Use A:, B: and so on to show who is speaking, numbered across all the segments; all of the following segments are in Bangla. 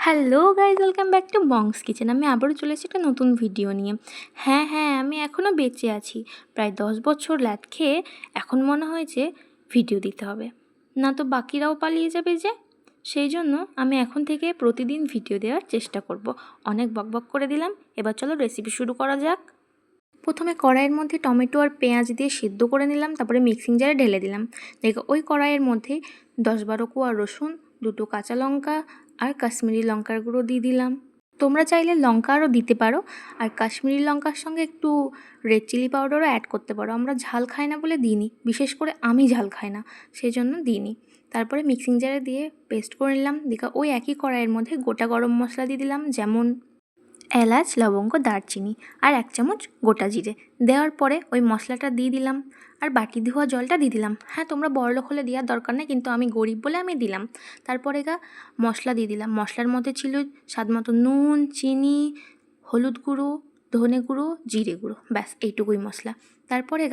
A: Hello guys, welcome back to Bong's kitchen. আমি আবারও চলে এসেছি একটা নতুন ভিডিও নিয়ে। হ্যাঁ, আমি এখনও বেঁচে আছি। প্রায় 10 বছর ল্যাদ খেয়ে এখন মনে হয়েছে ভিডিও দিতে হবে, না তো বাকিরাও পালিয়ে যাবে যে। সেই জন্য আমি এখন থেকে প্রতিদিন ভিডিও দেওয়ার চেষ্টা করব। অনেক বকবক করে দিলাম, এবার চলো রেসিপি শুরু করা যাক। প্রথমে কড়াইয়ের মধ্যে টমেটো আর পেঁয়াজ দিয়ে সিদ্ধ করে নিলাম, তারপরে মিক্সিং জারে ঢেলে দিলাম। দেখো ওই কড়াইয়ের মধ্যে 10-12 কোয়া রসুন, 2টো কাঁচা লঙ্কা আর কাশ্মীরি লঙ্কার গুঁড়ো দিয়ে দিলাম। তোমরা চাইলে লঙ্কা আরও দিতে পারো, আর কাশ্মীরি লঙ্কার সঙ্গে একটু রেড চিলি পাউডারও অ্যাড করতে পারো। আমরা ঝাল খাই না বলে দিইনি, বিশেষ করে আমি ঝাল খাই না, সেই জন্য দিইনি। তারপরে মিক্সিং জারে দিয়ে পেস্ট করে নিলাম। দেখো ওই একই কড়াইয়ের মধ্যে গোটা গরম মশলা দিয়ে দিলাম, যেমন এলাচ, লবঙ্গ, দারচিনি আর 1 চামচ গোটা জিরে। দেওয়ার পরে ওই মশলাটা দিয়ে দিলাম, আর বাটি ধোয়া জলটা দিয়ে দিলাম। হ্যাঁ, তোমরা বড়লোক হলে দেওয়ার দরকার নেই, কিন্তু আমি গরিব বলে আমি দিলাম। তারপরে মশলা দিয়ে দিলাম। মশলার মধ্যে ছিল স্বাদ মতো নুন, চিনি, হলুদ গুঁড়ো, ধনে গুঁড়ো, জিরে গুঁড়ো, ব্যাস এইটুকুই মশলা। তারপরে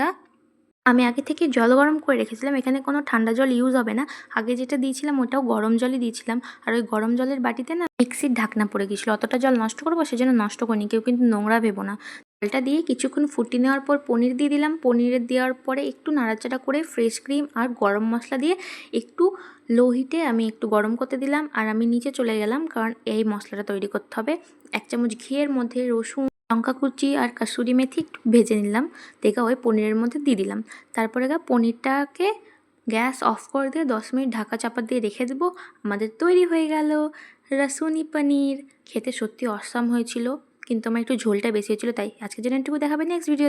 A: আমি আগে থেকে জল গরম করে রেখেছিলাম, এখানে কোনো ঠান্ডা জল ইউজ হবে না। আগে যেটা দিয়েছিলাম ওটাও গরম জলই দিয়েছিলাম, আর ওই গরম জলের বাটিতে না মিক্সির ঢাকনা পড়ে গেছিলো। অতটা জল নষ্ট করবো সেজন্য নষ্ট করিনি, কেউ কিন্তু নোংরা ভেবো না। জলটা দিয়ে কিছুক্ষণ ফুটিয়ে নেওয়ার পর পনির দিয়ে দিলাম। পনিরের দেওয়ার পরে একটু নাড়াচাড়া করে ফ্রেশ ক্রিম আর গরম মশলা দিয়ে একটু লো হিটে আমি একটু গরম করতে দিলাম, আর আমি নিচে চলে গেলাম, কারণ এই মশলাটা তৈরি করতে হবে। 1 চামচ ঘিয়ের মধ্যে রসুন, লঙ্কা কুচি আর কাসুরি মেথি একটু ভেজে নিলাম। দেখে ওই পনিরের মধ্যে দিয়ে দিলাম। তারপরে পনিরটাকে গ্যাস অফ করে দিয়ে 10 মিনিট ঢাকা চাপা দিয়ে রেখে দেবো। আমাদের তৈরি হয়ে গেল রসুনি পনির। খেতে সত্যি অসাম হয়েছিল, কিন্তু আমার একটু ঝোলটা বেশি হয়েছিল, তাই আজকের জন্য একটু দেখাবে নেক্সট ভিডিও।